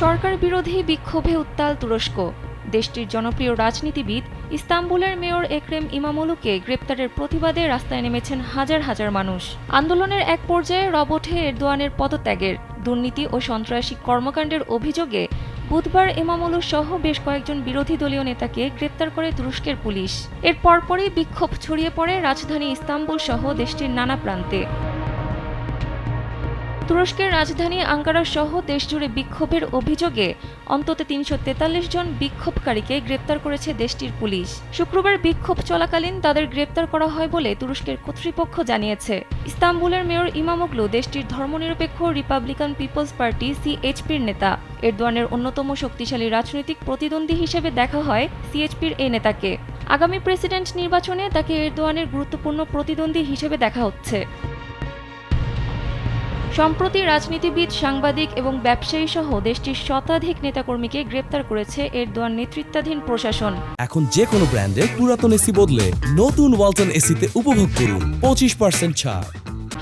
সরকার বিরোধী বিক্ষোভে উত্তাল তুরস্ক। দেশটির জনপ্রিয় রাজনীতিবিদ ইস্তাম্বুলের মেয়র এক্রেম ইমামোগলুকে গ্রেপ্তারের প্রতিবাদে রাস্তায় নেমেছেন হাজার হাজার মানুষ। আন্দোলনের এক পর্যায়ে রব ওঠে এরদোয়ানের পদত্যাগের। দুর্নীতি ও সন্ত্রাসী কর্মকাণ্ডের অভিযোগে বুধবার ইমামোগলু সহ বেশ কয়েকজন বিরোধী দলীয় নেতাকে গ্রেপ্তার করে তুরস্কের পুলিশ। এর পরপরই বিক্ষোভ ছড়িয়ে পড়ে রাজধানী ইস্তাম্বুল সহ দেশটির নানা প্রান্তে। তুরস্কের রাজধানী আঙ্কারা সহ দেশজুড়ে বিক্ষোভের অভিযোগে অন্তত ৩৪৩ জন বিক্ষোভকারীকে গ্রেপ্তার করেছে দেশটির পুলিশ। শুক্রবার বিক্ষোভ চলাকালীন তাদের গ্রেপ্তার করা হয় বলে তুরস্কের কর্তৃপক্ষ জানিয়েছে। ইস্তাম্বুলের মেয়র ইমামোগলু দেশটির ধর্মনিরপেক্ষ রিপাবলিকান পিপলস পার্টি সিএইচপির নেতা। এরদোয়ানের অন্যতম শক্তিশালী রাজনৈতিক প্রতিদ্বন্দ্বী হিসেবে দেখা হয় সিএইচপির এই নেতাকে। আগামী প্রেসিডেন্ট নির্বাচনে তাকে এরদোয়ানের গুরুত্বপূর্ণ প্রতিদ্বন্দ্বী হিসেবে দেখা হচ্ছে। সম্প্রতি রাজনীতিবিদ, সাংবাদিক এবং ব্যবসায়ী সহ দেশটির শতাধিক নেতাকর্মীকে গ্রেপ্তার করেছে এরদোয়ান নেতৃত্বাধীন প্রশাসন। এখন যে কোনো ব্র্যান্ডের পুরাতন এসি বদলে নতুন ওয়ালটন এসিতে উপভোগ করুন 25% ছাড়।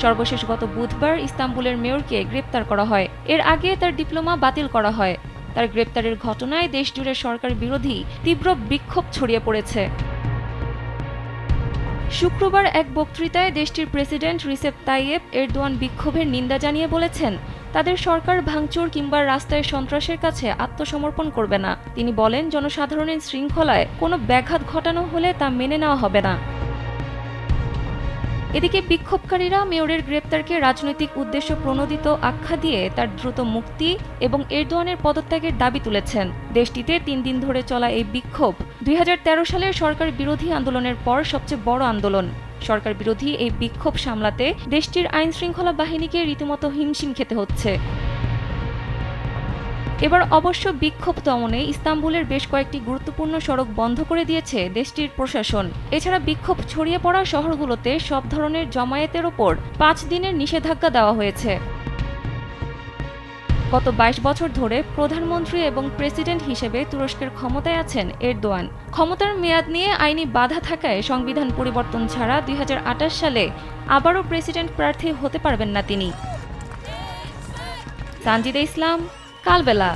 সর্বশেষ গত বুধবার ইস্তাম্বুলের মেয়রকে গ্রেপ্তার করা হয়। এর আগে তার ডিপ্লোমা বাতিল করা হয়। তার গ্রেপ্তারের ঘটনায় দেশজুড়ে সরকার বিরোধী তীব্র বিক্ষোভ ছড়িয়ে পড়েছে। শুক্রবার এক বক্তৃতায় দেশটির প্রেসিডেন্ট রিসেপ তাইয়েপ এরদোয়ান বিক্ষোভের নিন্দা জানিয়ে বলেছেন, তাদের সরকার ভাঙচুর কিংবা রাস্তায় সন্ত্রাসের কাছে আত্মসমর্পণ করবে না। তিনি বলেন, জনসাধারণের শৃঙ্খলায় কোনো ব্যাঘাত ঘটানো হলে তা মেনে নেওয়া হবে না। এদিকে বিক্ষোভকারীরা মেয়রের গ্রেপ্তারকে রাজনৈতিক উদ্দেশ্য প্রণোদিত আখ্যা দিয়ে তার দ্রুত মুক্তি এবং এরদোয়ানের পদত্যাগের দাবি তুলেছেন। দেশটিতে ৩ দিন ধরে চলা এই বিক্ষোভ ২০১৩ সালের সরকার বিরোধী আন্দোলনের পর সবচেয়ে বড় আন্দোলন। সরকার বিরোধী এই বিক্ষোভ সামলাতে দেশটির আইনশৃঙ্খলা বাহিনীকে রীতিমতো হিমশিম খেতে হচ্ছে। এবার অবশ্য বিক্ষোভ দমনে ইস্তাম্বুলের বেশ কয়েকটি গুরুত্বপূর্ণ সড়ক বন্ধ করে দিয়েছে দেশটির প্রশাসন। এছাড়া বিক্ষোভ ছড়িয়ে পড়া শহরগুলোতে সব ধরনের জমায়েতের ওপর ৫ দিনের নিষেধাজ্ঞা দেওয়া হয়েছে। গত ২২ বছর ধরে প্রধানমন্ত্রী এবং প্রেসিডেন্ট হিসেবে তুরস্কের ক্ষমতায় আছেন এরদোয়ান। ক্ষমতার মেয়াদ নিয়ে আইনি বাধা থাকায় সংবিধান পরিবর্তন ছাড়া ২০২৮ সালে আবারও প্রেসিডেন্ট প্রার্থী হতে পারবেন না তিনি। সানজিদা ইসলাম, কালবেলা।